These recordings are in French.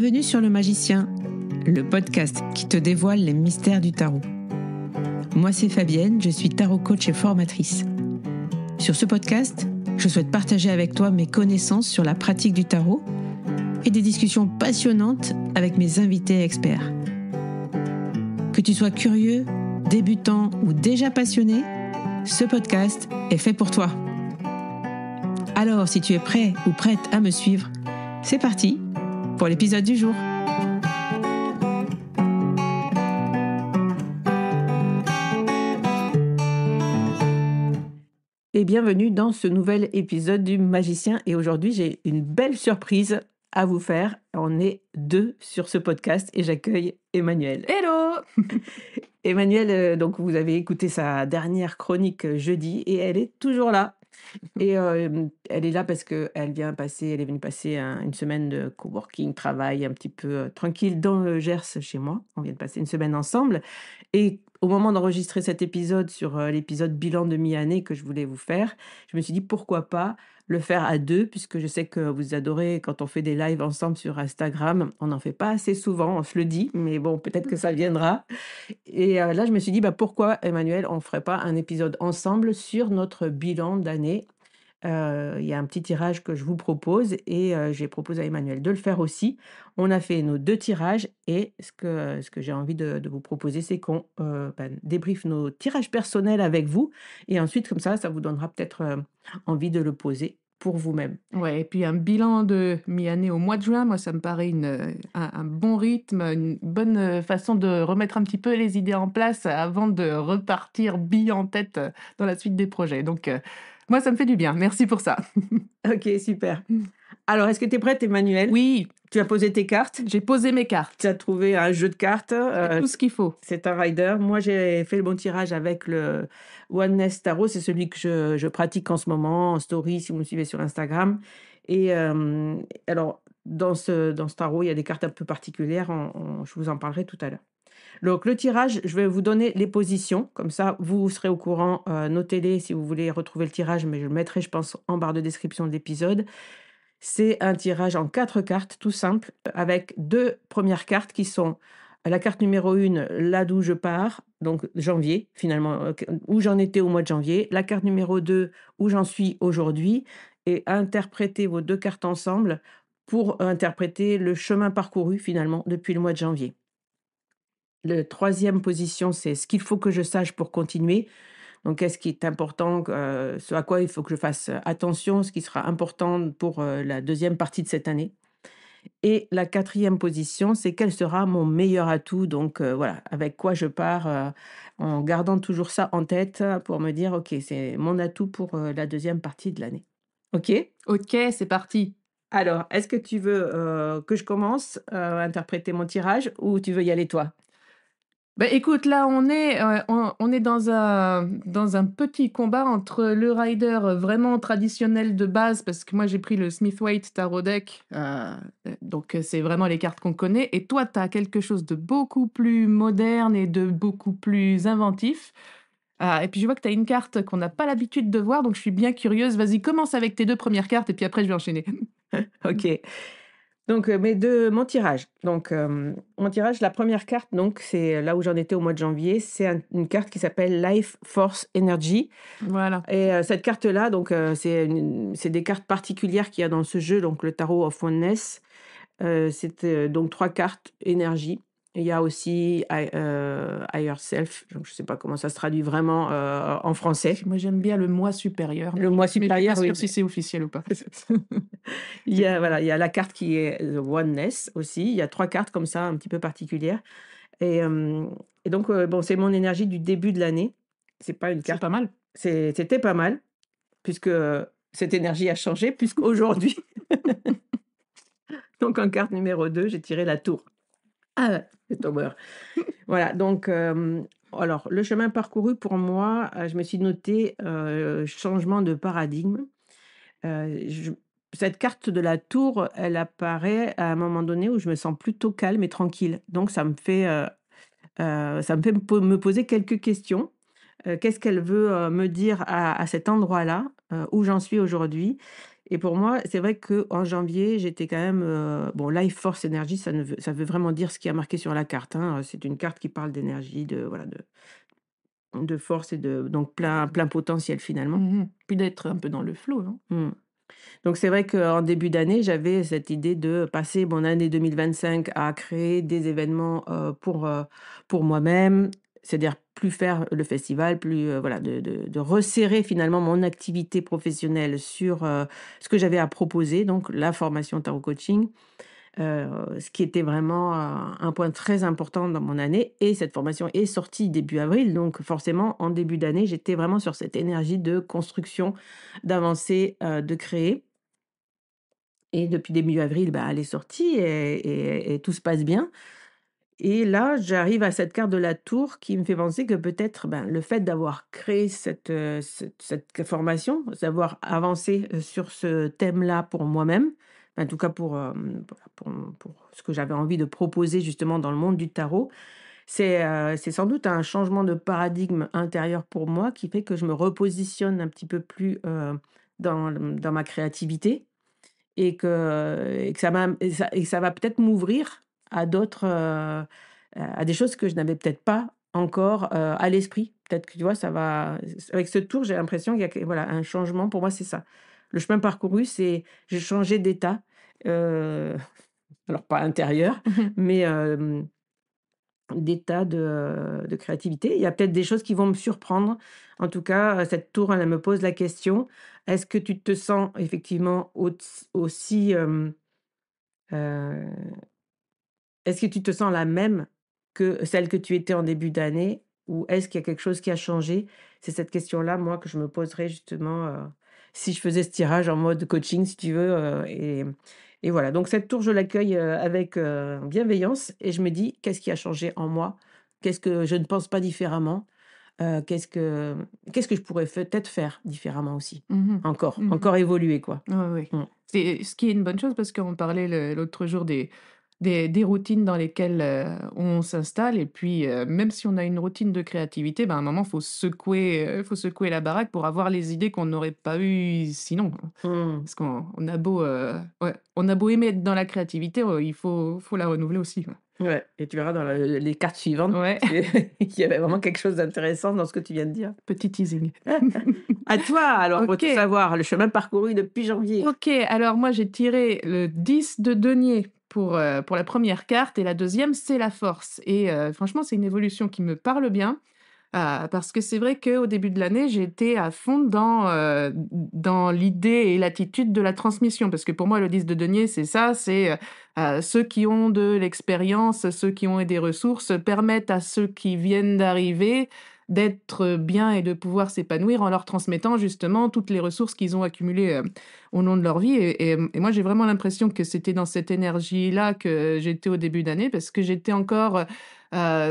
Bienvenue sur Le Magicien, le podcast qui te dévoile les mystères du tarot. Moi, c'est Fabienne, je suis tarot coach et formatrice. Sur ce podcast, je souhaite partager avec toi mes connaissances sur la pratique du tarot et des discussions passionnantes avec mes invités experts. Que tu sois curieux, débutant ou déjà passionné, ce podcast est fait pour toi. Alors, si tu es prêt ou prête à me suivre, c'est parti pour l'épisode du jour. Et bienvenue dans ce nouvel épisode du Magicien. Et aujourd'hui, j'ai une belle surprise à vous faire. On est deux sur ce podcast et j'accueille Emmanuelle. Hello! Emmanuelle, donc vous avez écouté sa dernière chronique jeudi et elle est toujours là. Et elle est là parce qu'elle est venue passer une semaine de coworking, travail un petit peu tranquille dans le Gers chez moi. On vient de passer une semaine ensemble. Et au moment d'enregistrer cet épisode sur l'épisode bilan de mi-année que je voulais vous faire, je me suis dit pourquoi pas le faire à deux, puisque je sais que vous adorez quand on fait des lives ensemble sur Instagram. On n'en fait pas assez souvent, on se le dit, mais bon, peut-être que ça viendra. Et là, je me suis dit, pourquoi, Emmanuel, on ne ferait pas un épisode ensemble sur notre bilan d'année. Il y a un petit tirage que je vous propose et j'ai proposé à Emmanuel de le faire aussi. On a fait nos deux tirages et ce que j'ai envie de vous proposer, c'est qu'on débriefe nos tirages personnels avec vous et ensuite, comme ça vous donnera peut-être envie de le poser pour vous-même. Ouais, et puis un bilan de mi-année au mois de juin, moi, ça me paraît un bon rythme, une bonne façon de remettre un petit peu les idées en place avant de repartir bille en tête dans la suite des projets. Donc, moi, ça me fait du bien. Merci pour ça. Ok, super. Alors, est-ce que tu es prête, Emmanuel? Oui, Tu as posé tes cartes? j'ai posé mes cartes. Tu as trouvé un jeu de cartes? Tout ce qu'il faut. C'est un rider. Moi, j'ai fait le bon tirage avec le Oneness Tarot. C'est celui que je pratique en ce moment, en story, si vous me suivez sur Instagram. Et alors, dans ce tarot, il y a des cartes un peu particulières. Je vous en parlerai tout à l'heure. Donc, le tirage, je vais vous donner les positions. Comme ça, vous serez au courant. Notez-les si vous voulez retrouver le tirage, mais je le mettrai, je pense, en barre de description de l'épisode. C'est un tirage en 4 cartes, tout simple, avec 2 premières cartes qui sont la carte numéro 1, là d'où je pars, donc janvier, finalement, où j'en étais au mois de janvier. La carte numéro 2, où j'en suis aujourd'hui. Et interpréter vos 2 cartes ensemble pour interpréter le chemin parcouru, finalement, depuis le mois de janvier. La 3e position, c'est ce qu'il faut que je sache pour continuer. Donc, qu'est-ce qui est important, ce à quoi il faut que je fasse attention, ce qui sera important pour la 2e partie de cette année. Et la 4e position, c'est quel sera mon meilleur atout. Donc, voilà, avec quoi je pars, en gardant toujours ça en tête pour me dire, OK, c'est mon atout pour la 2e partie de l'année. OK? Ok, c'est parti. Alors, est-ce que tu veux que je commence à interpréter mon tirage ou tu veux y aller toi? Écoute, là, on est dans un petit combat entre le rider vraiment traditionnel de base, parce que moi, j'ai pris le Smith-Waite Tarot Deck, donc c'est vraiment les cartes qu'on connaît, et toi, tu as quelque chose de beaucoup plus moderne et de beaucoup plus inventif. Et puis, je vois que tu as une carte qu'on n'a pas l'habitude de voir, donc je suis bien curieuse. Vas-y, commence avec tes 2 premières cartes, et puis après, je vais enchaîner. OK. Donc, mon tirage. Donc, mon tirage, la première carte, donc, c'est là où j'en étais au mois de janvier. C'est une carte qui s'appelle Life Force Energy. Voilà. Et cette carte-là, donc, c'est des cartes particulières qu'il y a dans ce jeu, donc le Tarot of Oneness. C'est donc 3 cartes énergie. Il y a aussi Higher Self. Donc, je ne sais pas comment ça se traduit vraiment en français. Moi, j'aime bien le moi supérieur. Le moi Mais je suis supérieur, pas oui. sûre si c'est officiel ou pas. Il y a la carte qui est The Oneness aussi. Il y a 3 cartes comme ça, un petit peu particulières. Et donc, bon, c'est mon énergie du début de l'année. C'est pas une C'est carte. pas mal. C'était pas mal, puisque cette énergie a changé, puisqu'aujourd'hui, donc en carte numéro 2, j'ai tiré la tour. Ah, le tower. Voilà, donc, alors, le chemin parcouru pour moi, je me suis noté changement de paradigme. Cette carte de la tour, elle apparaît à un moment donné où je me sens plutôt calme et tranquille. Donc, ça me fait me poser quelques questions. Qu'est-ce qu'elle veut me dire à cet endroit-là, où j'en suis aujourd'hui? Et pour moi, c'est vrai qu'en janvier, j'étais quand même, bon, Life Force Energy, ça veut vraiment dire ce qui a marqué sur la carte, hein. C'est une carte qui parle d'énergie, de voilà, de force et de donc plein potentiel finalement. Puis d'être un peu dans le flow, non? Mmh. Donc c'est vrai qu'en début d'année, j'avais cette idée de passer mon année 2025 à créer des événements, pour moi-même. C'est-à-dire plus faire le festival, plus, voilà, de resserrer finalement mon activité professionnelle sur, ce que j'avais à proposer, donc la formation tarot coaching. Ce qui était vraiment, un point très important dans mon année et cette formation est sortie début avril, donc forcément en début d'année, j'étais vraiment sur cette énergie de construction, d'avancer, de créer et depuis début avril, bah, elle est sortie et tout se passe bien et là, j'arrive à cette carte de la tour qui me fait penser que peut-être, ben, le fait d'avoir créé cette formation, d'avoir avancé, sur ce thème-là pour moi-même, en tout cas pour ce que j'avais envie de proposer justement dans le monde du tarot, c'est sans doute un changement de paradigme intérieur pour moi qui fait que je me repositionne un petit peu plus, dans ma créativité et que ça va peut-être m'ouvrir à d'autres, à des choses que je n'avais peut-être pas encore, à l'esprit. Peut-être que, tu vois, ça va avec ce tour, j'ai l'impression qu'il y a voilà, un changement. Pour moi, c'est ça. Le chemin parcouru, c'est j'ai changé d'état, heu, alors pas intérieur, mais d'état de créativité. Il y a peut-être des choses qui vont me surprendre. En tout cas, cette tour, elle me pose la question: «Est-ce que tu te sens effectivement aussi, Heu, est-ce que tu te sens la même que celle que tu étais en début d'année? Ou est-ce qu'il y a quelque chose qui a changé? C'est cette question-là, moi, que je me poserais justement, si je faisais ce tirage en mode coaching, si tu veux, et voilà. Donc cette tour, je l'accueille, avec, bienveillance et je me dis: «Qu'est-ce qui a changé en moi? Qu'est-ce que je ne pense pas différemment? Qu'est-ce que je pourrais peut-être faire différemment aussi?» Mmh mh. Encore évoluer, quoi. Ouais, ouais. Mmh. C'est ce qui est une bonne chose parce qu'on parlait l'autre jour des routines dans lesquelles, on s'installe et puis, même si on a une routine de créativité, ben, à un moment, faut secouer la baraque pour avoir les idées qu'on n'aurait pas eues sinon. Mmh. Parce qu'on a beau, ouais, on a beau aimer être dans la créativité, il faut la renouveler aussi, ouais. Ouais et tu verras dans les cartes suivantes Ouais, qu'il y avait vraiment quelque chose d'intéressant dans ce que tu viens de dire. petit teasing. À toi alors, pour tout OK. savoir, le chemin parcouru depuis janvier. OK, alors moi j'ai tiré le 10 de denier pour la première carte et la deuxième c'est la force et franchement c'est une évolution qui me parle bien, parce que c'est vrai qu'au début de l'année, j'étais à fond dans l'idée et l'attitude de la transmission. Parce que pour moi le 10 de denier c'est ça, c'est, ceux qui ont de l'expérience, ceux qui ont des ressources, permettent à ceux qui viennent d'arriver d'être bien et de pouvoir s'épanouir en leur transmettant justement toutes les ressources qu'ils ont accumulées, au long de leur vie et moi j'ai vraiment l'impression que c'était dans cette énergie-là que j'étais au début d'année parce que j'étais encore,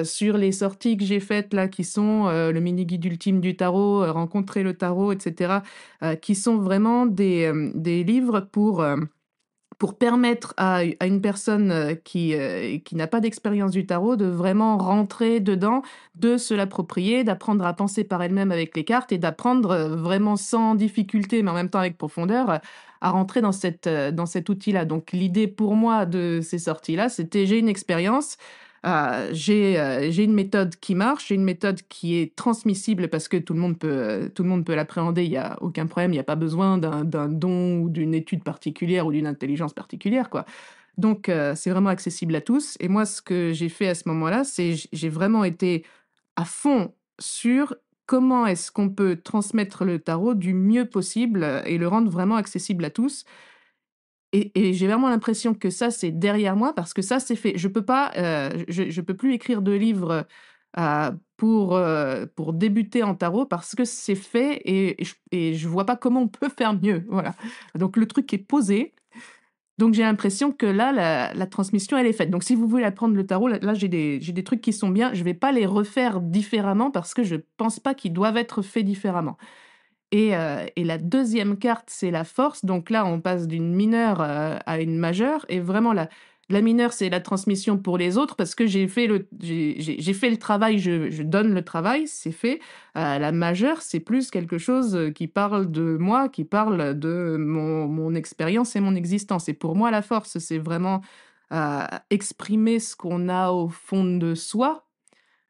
sur les sorties que j'ai faites là qui sont, le mini guide ultime du tarot, rencontrer le tarot et cetera, qui sont vraiment des livres pour permettre à une personne, qui n'a pas d'expérience du tarot de vraiment rentrer dedans, de se l'approprier, d'apprendre à penser par elle-même avec les cartes et d'apprendre, vraiment sans difficulté, mais en même temps avec profondeur, à rentrer dans cet outil-là. Donc l'idée pour moi de ces sorties-là, c'était j'ai une expérience, j'ai une méthode qui marche, j'ai une méthode qui est transmissible parce que tout le monde peut l'appréhender, il y a aucun problème, il y a pas besoin d'un don ou d'une étude particulière ou d'une intelligence particulière, quoi. Donc c'est vraiment accessible à tous et moi, ce que j'ai fait à ce moment-là, c'est j'ai vraiment été à fond sur comment est-ce qu'on peut transmettre le tarot du mieux possible, et le rendre vraiment accessible à tous et j'ai vraiment l'impression que ça, c'est derrière moi parce que ça, c'est fait. Je peux pas, je peux plus écrire de livre, pour débuter en tarot parce que c'est fait et je vois pas comment on peut faire mieux, voilà. Donc le truc est posé, donc j'ai l'impression que là, la transmission, elle est faite. Donc si vous voulez apprendre le tarot, là, j'ai des trucs qui sont bien, je vais pas les refaire différemment parce que je pense pas qu'ils doivent être faits différemment. Et la deuxième carte, c'est la force. Donc là, on passe d'une mineure, à une majeure et vraiment La mineure, c'est la transmission pour les autres parce que j'ai fait le travail, je donne le travail, c'est fait. La majeure, c'est plus quelque chose, qui parle de moi, qui parle de mon expérience et mon existence et pour moi, la force, c'est vraiment, exprimer ce qu'on a au fond de soi.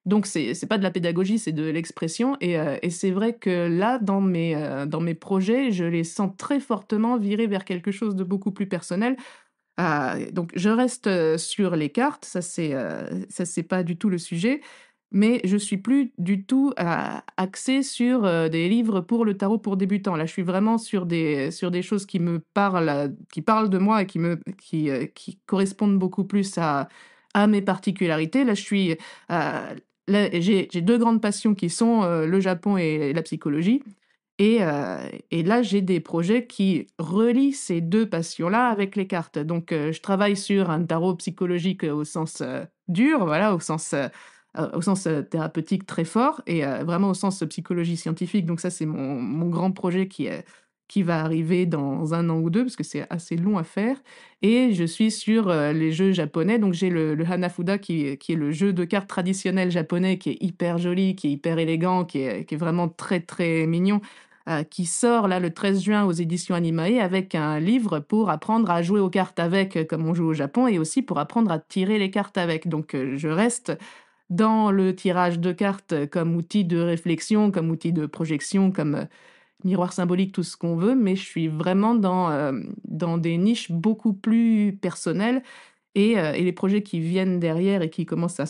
Donc c'est pas de la pédagogie, c'est de l'expression et c'est vrai que là, dans mes projets, je les sens très fortement virer vers quelque chose de beaucoup plus personnel. Donc je reste, sur les cartes, ça c'est pas du tout le sujet, mais je suis plus du tout, axée sur, des livres pour le tarot pour débutants. Là, je suis vraiment sur des choses qui me parlent, qui parlent de moi et qui correspondent beaucoup plus à mes particularités. Là, je suis, là, j'ai 2 grandes passions qui sont, le Japon et la psychologie. Et là, j'ai des projets qui relient ces 2 passions-là avec les cartes. Donc, je travaille sur un tarot psychologique, au sens, dur, voilà, au sens, thérapeutique très fort et vraiment au sens, psychologie scientifique. Donc ça, c'est mon grand projet qui va arriver dans 1 an ou 2 parce que c'est assez long à faire et je suis sur, les jeux japonais. Donc j'ai le Hanafuda qui est le jeu de cartes traditionnel japonais qui est hyper joli, qui est hyper élégant, qui est vraiment très, très mignon qui sort là le 13 juin aux éditions Animae avec un livre pour apprendre à jouer aux cartes avec, comme on joue au Japon et aussi pour apprendre à tirer les cartes avec. Donc, je reste dans le tirage de cartes comme outil de réflexion, comme outil de projection, comme, miroir symbolique, tout ce qu'on veut, mais je suis vraiment dans des niches beaucoup plus personnelles et les projets qui viennent derrière et qui commencent à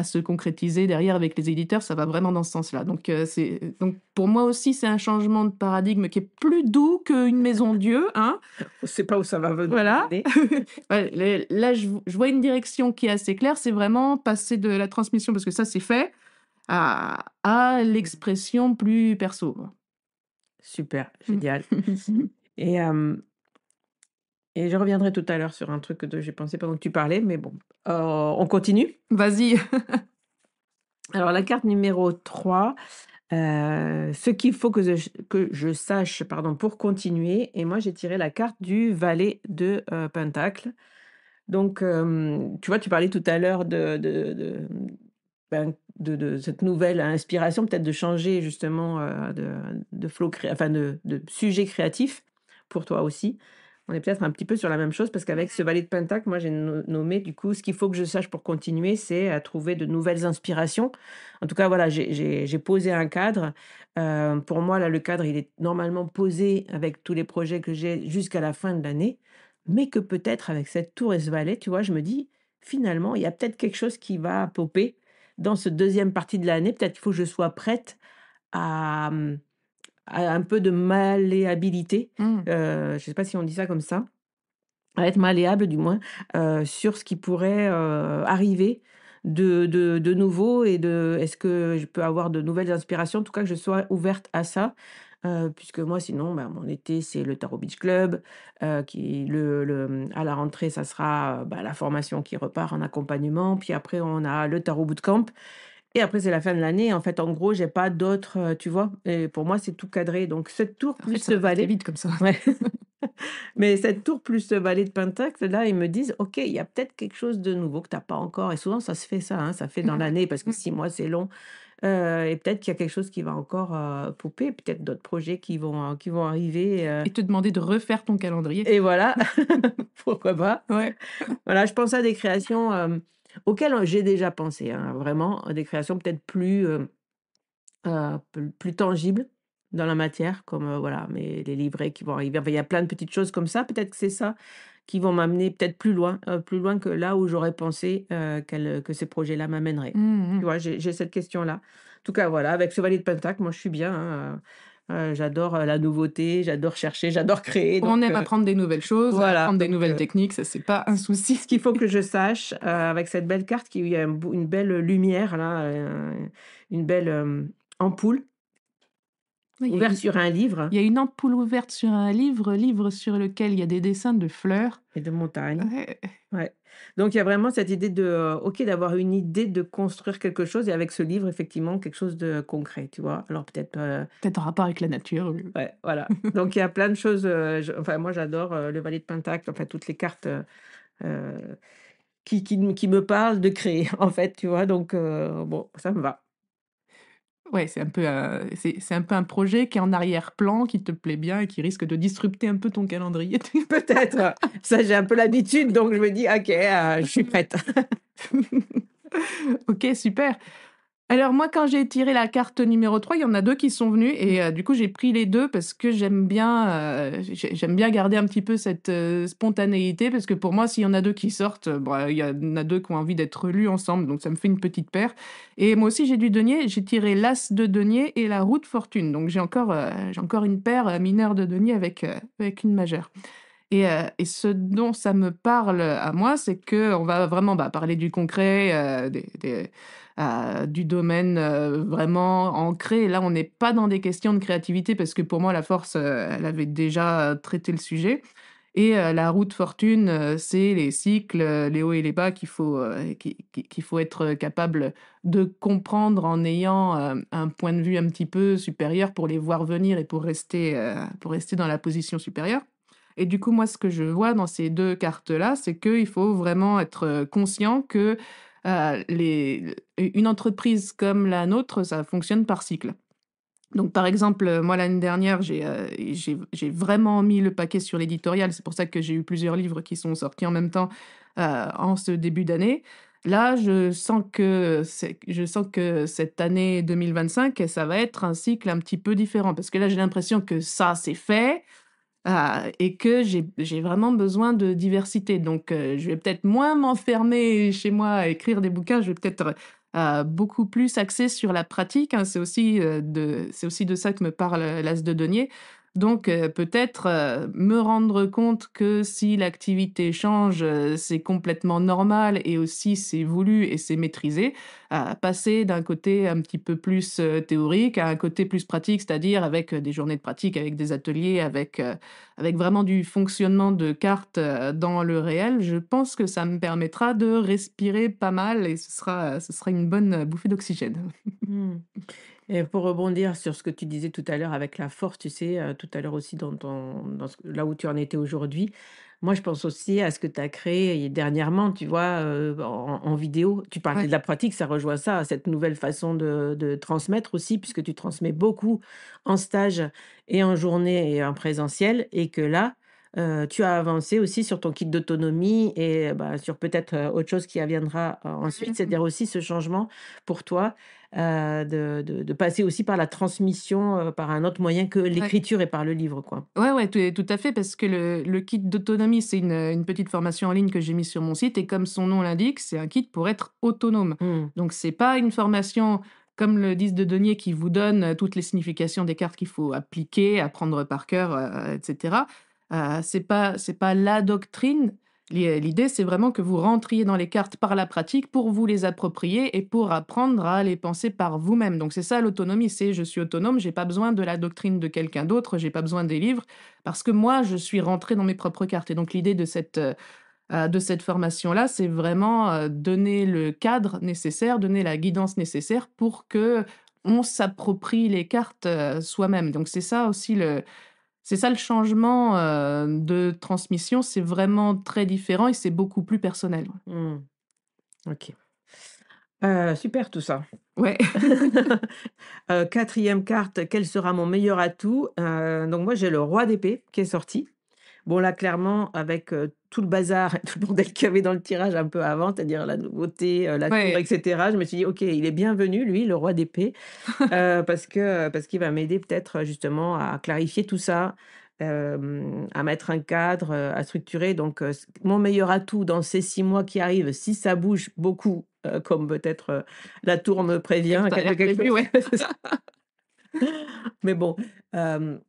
se concrétiser derrière avec les éditeurs, ça va vraiment dans ce sens-là. Donc pour moi aussi, c'est un changement de paradigme qui est plus doux qu'une maison Dieu, hein. On sait pas où ça va Voilà. mener. Ouais, là, je vois une direction qui est assez claire, c'est vraiment passer de la transmission, parce que ça, c'est fait, à l'expression plus perso. Super, Mmh. génial. Et hem et je reviendrai tout à l'heure sur un truc que j'ai pensé pendant que tu parlais, mais bon, on continue? Vas-y. Alors la carte numéro 3, ce qu'il faut que je sache, pardon, pour continuer et moi j'ai tiré la carte du valet de, pentacles. Donc, tu vois, tu parlais tout à l'heure ben, de cette nouvelle inspiration, peut-être de changer justement, de flow enfin de sujet créatif pour toi aussi. On est peut-être un petit peu sur la même chose parce qu'avec ce valet de pentacle, moi j'ai nommé du coup, ce qu'il faut que je sache pour continuer, c'est à trouver de nouvelles inspirations. En tout cas, voilà, j'ai posé un cadre. Pour moi, là, le cadre, il est normalement posé avec tous les projets que j'ai jusqu'à la fin de l'année. Mais que peut-être avec cette tour et ce valet, tu vois, je me dis: «Finalement, il y a peut-être quelque chose qui va popper dans ce deuxième partie de l'année. Peut-être qu'il faut que je sois prête à, à un peu de malléabilité», Mmh. je sais pas si on dit ça comme ça, à être malléable du moins, sur ce qui pourrait, arriver de nouveau et de est-ce que je peux avoir de nouvelles inspirations? En tout cas, que je sois ouverte à ça, puisque moi sinon, bah, mon été, c'est le Tarot Beach Club, qui à la rentrée, ça sera, bah, la formation qui repart en accompagnement. Puis après, on a le Tarot Bootcamp et après, c'est la fin de l'année. En fait, en gros, j'ai pas d'autres, tu vois? Et pour moi, c'est tout cadré. Donc cette tour En fait, plus ça ce va passer valet vite comme ça. ouais. Mais cette tour plus ce valet de pentacle, là, ils me disent: «OK, il y a peut-être quelque chose de nouveau que tu as pas encore» et souvent ça se fait ça, hein, ça fait dans Mmh. l'année parce que Mmh. 6 mois, c'est long, et peut-être qu'il y a quelque chose qui va encore, popper, peut-être d'autres projets qui vont arriver, Et te demander de refaire ton calendrier. et voilà, pourquoi pas. Ouais. Voilà, je pense à des créations, auxquelles, j'ai déjà pensé, hein, vraiment, des créations peut-être plus, plus tangibles dans la matière comme, voilà, mais les livrets qui vont arriver. Enfin, il y a plein de petites choses comme ça, peut-être que c'est ça qui vont m'amener peut-être plus loin que là où j'aurais pensé, que ces projets-là m'amèneraient. Mmh Tu mh. vois? J'ai cette question-là. En tout cas, voilà, avec ce valet de pentacle, moi je suis bien, hein, j'adore, la nouveauté, j'adore chercher, j'adore créer donc On aime apprendre des nouvelles choses, voilà, apprendre des donc nouvelles techniques, ça, c'est pas un souci. ce qu'il faut que je sache, avec cette belle carte qui a une belle lumière là, une belle, ampoule Oui, ouverte sur un livre il y a une ampoule ouverte sur un livre, livre sur lequel il y a des dessins de fleurs. et de montagne. Ouais, Ouais. Donc il y a vraiment cette idée de, OK, d'avoir une idée de construire quelque chose et avec ce livre, effectivement, quelque chose de concret, tu vois? Alors peut-être, peut-être en rapport avec la nature, ouais, voilà. Donc il y a plein de choses, enfin moi j'adore, le valet de pentacle, enfin toutes les cartes, heu, qui me parle de créer, en fait, tu vois? Donc bon, ça me va. Ouais, c'est un peu un projet qui est en arrière-plan, qui te plaît bien et qui risque de disrupter un peu ton calendrier. Peut-être, ça, j'ai un peu l'habitude, donc je me dis: «OK, je suis prête». OK, super. Alors moi, quand j'ai tiré la carte numéro 3, il y en a 2 qui sont venus et du coup, j'ai pris les 2 parce que j'aime bien garder un petit peu cette, spontanéité parce que pour moi, s'il y en a 2 qui sortent, bah, il y en a 2 qui ont envie d'être lus ensemble, donc ça me fait une petite paire et moi aussi, j'ai du denier, j'ai tiré l'as de denier et la roue de fortune, donc j'ai encore une paire, mineure de denier avec une majeure. Et ce dont ça me parle, à moi, c'est qu'on va vraiment, bah, parler du concret, du domaine, vraiment ancré. Là, on n'est pas dans des questions de créativité parce que pour moi, la force, elle avait déjà traité le sujet et la roue de fortune, c'est les cycles, les hauts et les bas qu'il faut être capable de comprendre en ayant, un point de vue un petit peu supérieur pour les voir venir et pour rester dans la position supérieure. Et du coup, moi, ce que je vois dans ces 2 cartes-là, c'est qu'il faut vraiment être, conscient que, les une entreprise comme la nôtre, ça fonctionne par cycle. Donc par exemple, moi l'année dernière, j'ai vraiment mis le paquet sur l'éditorial. C'est pour ça que j'ai eu plusieurs livres qui sont sortis en même temps, en ce début d'année. Là, je sens que cette année 2025, ça va être un cycle un petit peu différent parce que là, j'ai l'impression que ça, c'est fait. Et que j'ai vraiment besoin de diversité. Donc, je vais peut-être moins m'enfermer chez moi à écrire des bouquins, je vais peut-être, beaucoup plus axer sur la pratique, hein. C'est aussi de ça que me parle, l'As de denier. Donc, peut-être, me rendre compte que si l'activité change, c'est complètement normal et aussi c'est voulu et c'est maîtrisé. Passer d'un côté un petit peu plus, théorique à un côté plus pratique, c'est-à-dire avec, des journées de pratique, avec des ateliers, avec vraiment du fonctionnement de cartes, dans le réel, je pense que ça me permettra de respirer pas mal et ce sera une bonne, bouffée d'oxygène. Mmh. Et pour rebondir sur ce que tu disais tout à l'heure avec la force, tu sais, tout à l'heure aussi dans là où tu en étais aujourd'hui. Moi, je pense aussi à ce que tu as créé et dernièrement, tu vois, en vidéo. Tu parlais Ouais. de la pratique, ça rejoint ça, cette nouvelle façon de transmettre aussi, puisque tu transmets beaucoup en stage et en journée et en présentiel et que là, tu as avancé aussi sur ton kit d'autonomie et bah, sur peut-être, autre chose qui adviendra, ensuite. Mmh. C'est-à-dire aussi ce changement pour toi, de passer aussi par la transmission, par un autre moyen que Ouais. l'écriture et par le livre, quoi. Ouais, ouais, tout à fait, parce que le kit d'autonomie, c'est une petite formation en ligne que j'ai mise sur mon site et comme son nom l'indique, c'est un kit pour être autonome. Mmh. Donc c'est pas une formation comme le 10 de denier qui vous donne, toutes les significations des cartes qu'il faut appliquer, apprendre par cœur, et cetera. C'est pas la doctrine. L'idée, c'est vraiment que vous rentriez dans les cartes par la pratique pour vous les approprier et pour apprendre à les penser par vous-même. Donc c'est ça l'autonomie, c'est je suis autonome, j'ai pas besoin de la doctrine de quelqu'un d'autre, j'ai pas besoin des livres parce que moi, je suis rentré dans mes propres cartes et donc l'idée de cette formation-là, c'est vraiment, donner le cadre nécessaire, donner la guidance nécessaire pour que on s'approprie les cartes, soi-même. Donc c'est ça le changement, de transmission, c'est vraiment très différent et c'est beaucoup plus personnel. Mmh. OK. Super tout ça. Ouais. 4e carte, quel sera mon meilleur atout? Donc moi j'ai le roi d'épée qui est sorti. Bon là clairement avec, tout le bazar et tout le bordel qu'il y avait dans le tirage un peu avant, c'est-à-dire la nouveauté, la tour Ouais. et cetera, je me suis dit: «OK, il est bienvenu lui, le roi d'épée». Parce qu'il va m'aider peut-être, justement à clarifier tout ça, à mettre un cadre, à structurer donc c mon meilleur atout dans ces 6 mois qui arrivent, si ça bouge beaucoup, comme peut-être, la tour me Ouais, prévient, ça a l'air quelque prévu, chose ouais. c'est ça. Mais bon, hem,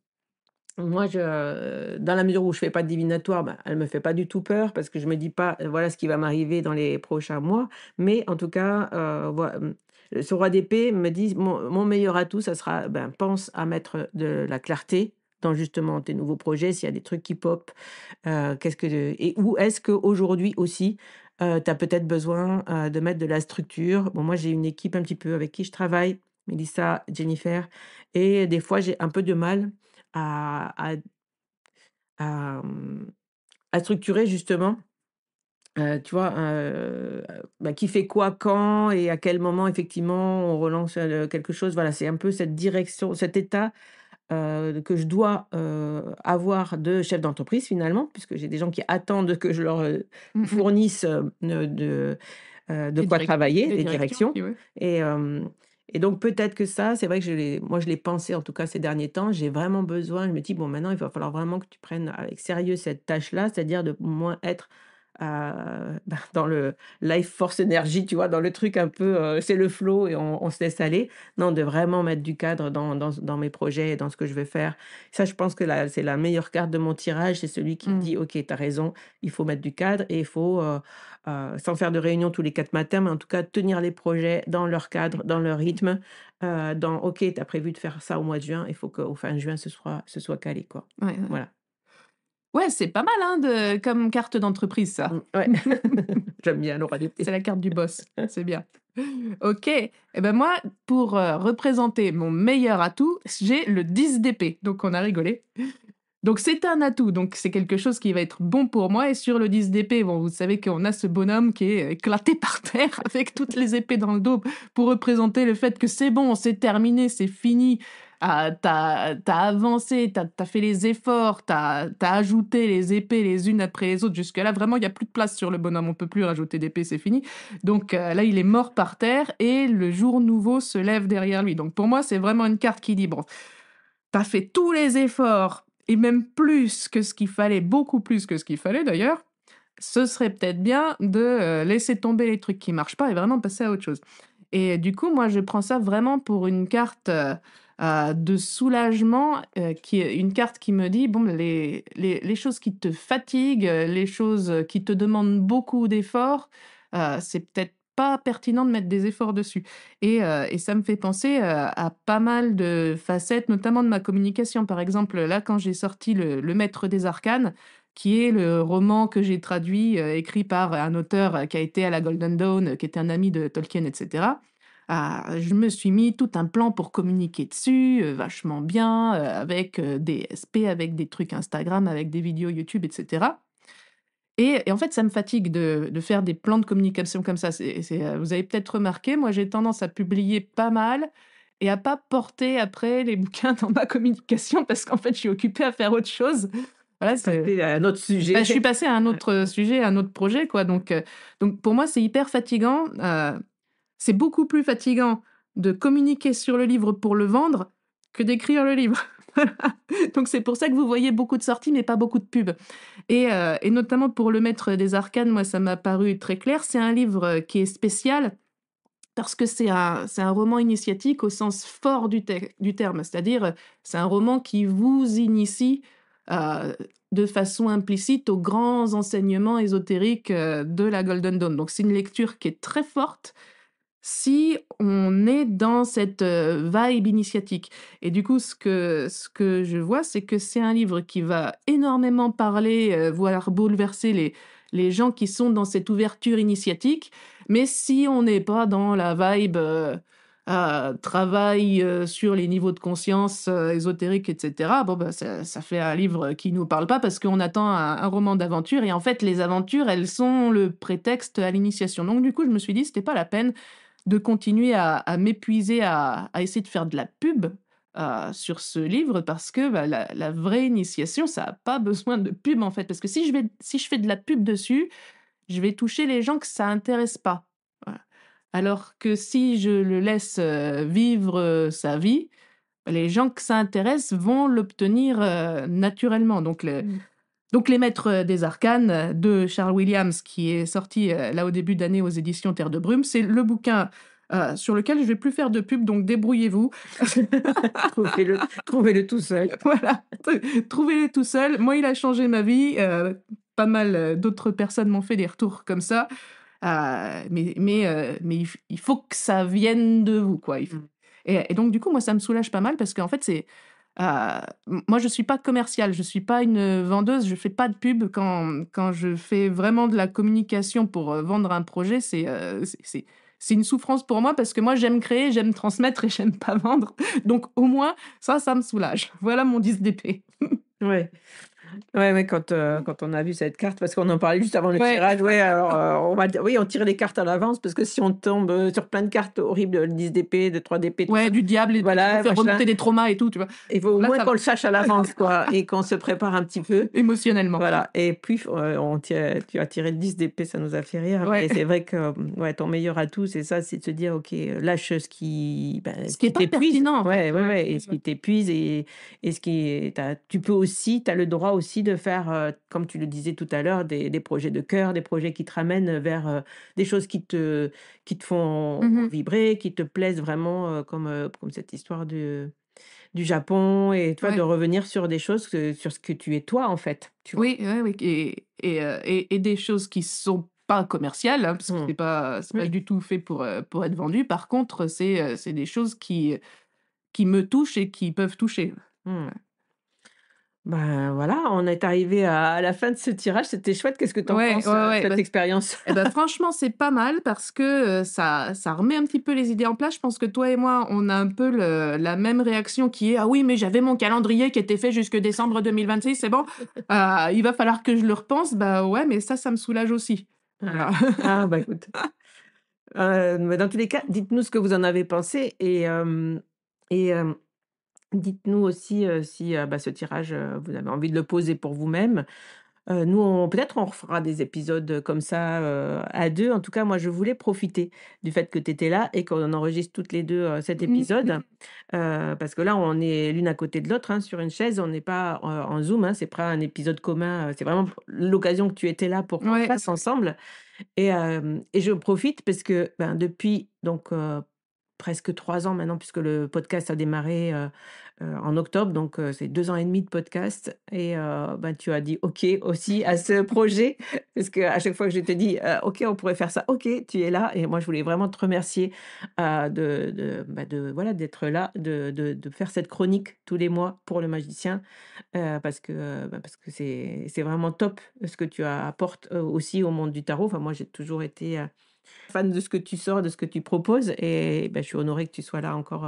moi je dans la mesure où je fais pas de divinatoire, bah, elle me fait pas du tout peur parce que je me dis pas, voilà ce qui va m'arriver dans les prochains mois. Mais en tout cas, ce roi d'épée me dit: «Mon meilleur atout, ça sera, ben, pense à mettre de la clarté dans justement tes nouveaux projets, s'il y a des trucs qui pop, qu'est-ce que et où est-ce qu'aujourd'hui aussi, tu as peut-être besoin, de mettre de la structure?» Bon, moi j'ai une équipe un petit peu avec qui je travaille, Mélissa, Jennifer et des fois j'ai un peu de mal à à à, mmh, à structurer justement Tu vois, bah, qui fait quoi, quand et à quel moment effectivement on relance, quelque chose. Voilà, c'est un peu cette direction, cet état, que je dois, avoir de chef d'entreprise finalement, puisque j'ai des gens qui attendent que je leur, Mmh mh. fournisse, de quoi travailler, Des des directions directions aussi, ouais. et et donc peut-être que ça, c'est vrai que je l'ai pensé en tout cas ces derniers temps. J'ai vraiment besoin, je me dis: «Bon maintenant il va falloir vraiment que tu prennes avec sérieux cette tâche-là», c'est-à-dire de moins être, bah, dans le life force énergie, tu vois? Dans le truc un peu, c'est le flow et on se laisse aller. Non, de vraiment mettre du cadre dans mes projets et dans ce que je veux faire. Ça, je pense que c'est la meilleure carte de mon tirage, c'est celui qui me Mmh. dit: «OK, tu as raison, il faut mettre du cadre et il faut, sans faire de réunion tous les 4 matins, mais en tout cas tenir les projets dans leur cadre, dans leur rythme, dans OK, tu as prévu de faire ça au mois de juin, il faut qu'au fin juin ce soit calé, quoi. Ouais, ouais. Voilà. Ouais, c'est pas mal, hein, comme carte d'entreprise ça. Ouais. J'aime bien C'est l'oralité. la carte du boss, c'est bien. OK et ben moi, pour, représenter mon meilleur atout, j'ai le 10 d'épée, donc on a rigolé. Donc c'est un atout, donc c'est quelque chose qui va être bon pour moi et sur le 10 d'épée, bon, vous savez qu'on a ce bonhomme qui est éclaté par terre avec toutes les épées dans le dos pour représenter le fait que c'est bon, c'est terminé, c'est fini. Ah, tu avancé, tu fait les efforts, tu ajouté les épées les unes après les autres. Jusque-là, vraiment, il y a plus de place sur le bonhomme, on peut plus rajouter d'épées, c'est fini. Donc là, il est mort par terre et le jour nouveau se lève derrière lui. Donc pour moi, c'est vraiment une carte qui dit: «Bon, tu fait tous les efforts et même plus que ce qu'il fallait, beaucoup plus que ce qu'il fallait d'ailleurs, ce serait peut-être bien de, laisser tomber les trucs qui marchent pas et vraiment passer à autre chose». Et du coup, moi, je prends ça vraiment pour une carte, de soulagement, qui est une carte qui me dit: «Bon, les choses qui te fatiguent, les choses, qui te demandent beaucoup d'efforts, c'est peut-être pas pertinent de mettre des efforts dessus». Et ça me fait penser, à pas mal de facettes, notamment de ma communication. Par exemple, là, quand j'ai sorti Le Maître des Arcanes, qui est le roman que j'ai traduit, écrit par un auteur, qui a été à la Golden Dawn, qui était un ami de Tolkien et cetera. Je me suis mis tout un plan pour communiquer dessus, vachement bien, avec, des SP, avec des trucs Instagram, avec des vidéos YouTube et cetera. Et en fait, ça me fatigue de faire des plans de communication comme ça. Vous avez peut-être remarqué, moi, j'ai tendance à publier pas mal et à pas porter après les bouquins dans ma communication parce qu'en fait, je suis occupée à faire autre chose. Voilà, c'est Passer à un autre bah, je suis sujet. passée à un autre, sujet, à un autre projet, quoi, donc pour moi, c'est hyper fatigant, c'est beaucoup plus fatigant de communiquer sur le livre pour le vendre que d'écrire le livre. Voilà. Donc c'est pour ça que vous voyez beaucoup de sorties, mais pas beaucoup de pubs. Et notamment pour Le Maître des Arcanes, moi, ça m'a paru très clair. C'est un livre, qui est spécial parce que c'est un roman initiatique au sens fort du terme. C'est-à-dire, c'est un roman qui vous initie, heu, de façon implicite aux grands enseignements ésotériques, de la Golden Dawn. Donc c'est une lecture qui est très forte si on est dans cette, vibe initiatique. Et du coup, ce que je vois, c'est que c'est un livre qui va énormément parler, voire bouleverser les gens qui sont dans cette ouverture initiatique. Mais si on n'est pas dans la vibe, travail, sur les niveaux de conscience, ésotériques et cetera, bon, bah, ça fait un livre qui nous parle pas parce qu'on attend un roman d'aventure et en fait, les aventures, elles sont le prétexte à l'initiation. Donc du coup, je me suis dit: «C'était pas la peine de continuer à m'épuiser à essayer de faire de la pub, sur ce livre parce que, bah, la vraie initiation, ça a pas besoin de pub, en fait. Parce que si je fais de la pub dessus, je vais toucher les gens que ça intéresse pas. Voilà. Alors que si je le laisse, vivre, sa vie, les gens que ça intéresse vont l'obtenir, naturellement. Mmh. Donc Les Maîtres des Arcanes, de Charles Williams qui est sorti, là au début d'année aux éditions Terre de Brume. C'est le bouquin, sur lequel je vais plus faire de pub, donc débrouillez-vous. Trouvez-le tout seul. Voilà, trouvez-le tout seul. Moi, il a changé ma vie, pas mal, d'autres personnes m'ont fait des retours comme ça, mais il faut que ça vienne de vous, quoi. Il faut Mmh. et donc du coup, moi, ça me soulage pas mal parce qu'en fait, moi, je suis pas commerciale, je suis pas une, vendeuse, je fais pas de pub. Quand je fais vraiment de la communication pour, vendre un projet, c'est une souffrance pour moi parce que moi, j'aime créer, j'aime transmettre et j'aime pas vendre. Donc au moins, ça me soulage. Voilà mon 10 d'épée. Ouais. Ouais, quand on a vu cette carte, parce qu'on en parlait juste avant le Ouais, tirage, ouais, alors, on va dire oui, on tire les cartes à l'avance parce que si on tombe, sur plein de cartes horribles, le 10 d'épée, le 3 d'épée, tout ouais, ça, du diable et qui peut voilà, faire machin, remonter des traumas et tout, tu vois? il faut au Là, moins ça qu'on va, le sache à l'avance, quoi, et qu'on se prépare un petit peu. émotionnellement. Voilà, et puis tu as tiré le 10 d'épée, ça nous a fait rire, Ouais. et c'est vrai que, ouais, ton meilleur atout, c'est ça, c'est de se dire: «OK, lâche Ce ce qui est qui pas t'épuise». pertinent, en fait. Ouais, ouais, Ouais, ouais, et ce qui t'épuise, et ce qui est tu peux aussi, tu as le droit aussi de faire, comme tu le disais tout à l'heure, des projets de cœur, des projets qui te ramènent vers, des choses qui te font Mmh mh. vibrer, qui te plaisent vraiment, comme cette histoire du Japon, et tu vois, de Ouais. revenir sur des choses sur ce que tu es toi, en fait, tu vois? Oui, ouais, oui et des choses qui sont pas commerciales, hein, parce que Mmh. c'est pas Oui. du tout fait pour être vendu. Par contre, c'est des choses qui me touchent et qui peuvent toucher. Mmh. Ben, voilà, on est arrivé à la fin de ce tirage, c'était chouette. Qu'est-ce que tu en Ouais, penses, ouais, ouais, bah cette expérience? et bah, franchement, c'est pas mal parce que, ça remet un petit peu les idées en place. Je pense que toi et moi, on a un peu la même réaction qui est: «Ah oui, mais j'avais mon calendrier qui était fait jusque décembre 2026, c'est bon, il va falloir que je le repense». Bah, ouais, mais ça me soulage aussi. Ouais. Voilà. Ah bah, écoute, mais dans tous les cas, dites-nous ce que vous en avez pensé, et dites-nous aussi, si, ce tirage, vous avez envie de le poser pour vous-même. Nous, on refera des épisodes comme ça, à 2. En tout cas, moi, je voulais profiter du fait que tu étais là et qu'on enregistre toutes les 2 cet Mmh épisode. mh. Parce que là, on est l'une à côté de l'autre, hein, sur une chaise. On n'est pas, en Zoom, hein. C'est pas un épisode commun, c'est vraiment l'occasion que tu étais là pour qu'on le Ouais, fasse ensemble, et je profite parce que, ben, depuis donc, presque 3 ans maintenant, puisque le podcast a démarré, en octobre, donc c'est 2 ans et demi de podcast, et ben, tu as dit «OK» aussi à ce projet, parce qu'à chaque fois que je te dis: «OK, on pourrait faire ça», OK, tu es là, et moi je voulais vraiment te remercier, de voilà, d'être là, de faire cette chronique tous les mois pour le magicien, parce que c'est vraiment top ce que tu apportes, aussi au monde du tarot. Enfin, moi j'ai toujours été, fan de ce que tu sors, de ce que tu proposes, et bah, je suis honorée que tu sois là encore,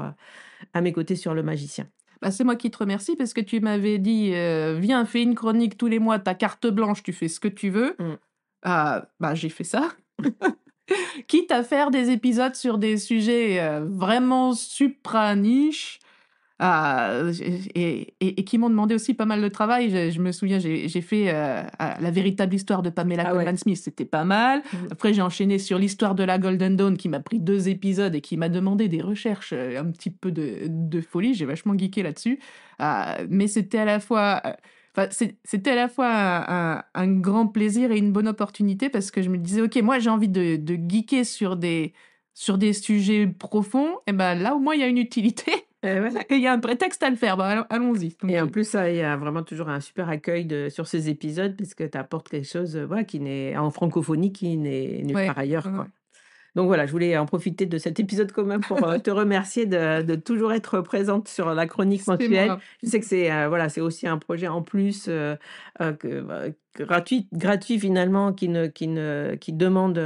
à mes côtés sur le magicien. bah, c'est moi qui te remercie parce que tu m'avais dit, «Viens, fais une chronique tous les mois, tu as carte blanche, tu fais ce que tu veux». Mmh. Bah, j'ai fait ça. Quitte à faire des épisodes sur des sujets, vraiment supra niche, et qui m'ont demandé aussi pas mal de travail. Je me souviens, j'ai fait, la véritable histoire de Pamela Ah ouais. Colman Smith, c'était pas mal. Mmh. Après, j'ai enchaîné sur l'histoire de la Golden Dawn qui m'a pris 2 épisodes et qui m'a demandé des recherches, un petit peu de folie. J'ai vachement geeké là-dessus. Mais c'était à la fois, enfin, c'était à la fois un grand plaisir et une bonne opportunité parce que je me disais: «OK, moi, j'ai envie de geeker sur des sujets profonds et ben, là, au moins, il y a une utilité». Et ouais, Et il y a un prétexte à le faire, bah, allons-y. Donc et en plus, ça, il y a vraiment toujours un super accueil sur ces épisodes, puisque tu apportes quelque chose, voilà, qui n'est en francophonie, qui n'est nulle ouais, part ailleurs, ouais, quoi. ouais. Donc voilà, je voulais en profiter de cet épisode commun pour, te remercier de toujours être présente sur la chronique C'est mensuelle. moi. Je sais que c'est, voilà, c'est aussi un projet en plus, gratuit finalement, qui demande,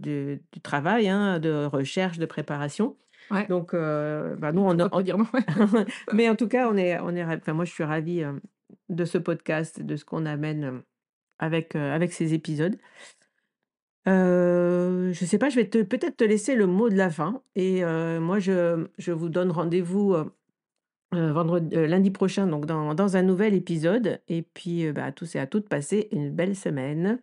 du travail, hein, de recherche, de préparation. Ouais, Donc, nous je on peux a pas dire non, ouais. mais en tout cas, enfin moi je suis ravie, de ce podcast, de ce qu'on amène, avec ces épisodes. Je sais pas, je vais peut-être te laisser le mot de la fin, et moi je vous donne rendez-vous, lundi prochain, donc dans un nouvel épisode, et puis, à tous et à toutes, passez une belle semaine.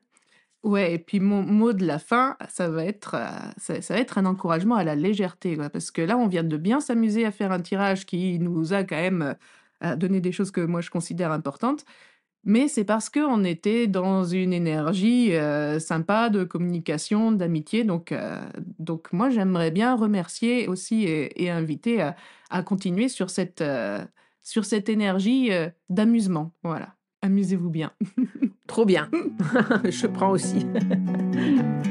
Ouais et puis mon mot de la fin, ça va être, ça va être un encouragement à la légèreté, quoi. Parce que là, on vient de bien s'amuser à faire un tirage qui nous a quand même, donné des choses que moi je considère importantes. Mais c'est parce qu'on était dans une énergie, sympa de communication, d'amitié, donc moi j'aimerais bien remercier aussi et inviter à continuer sur cette énergie, d'amusement. Voilà, amusez-vous bien. Trop bien, je prends aussi.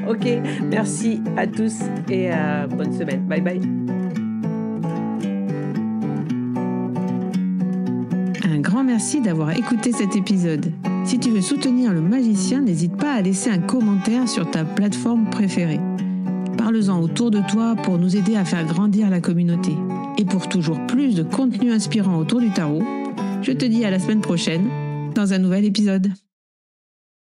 OK, merci à tous, et bonne semaine. Bye bye. Un grand merci d'avoir écouté cet épisode. Si tu veux soutenir le magicien, n'hésite pas à laisser un commentaire sur ta plateforme préférée. Parle-en autour de toi pour nous aider à faire grandir la communauté. Et pour toujours plus de contenu inspirant autour du tarot, je te dis à la semaine prochaine dans un nouvel épisode.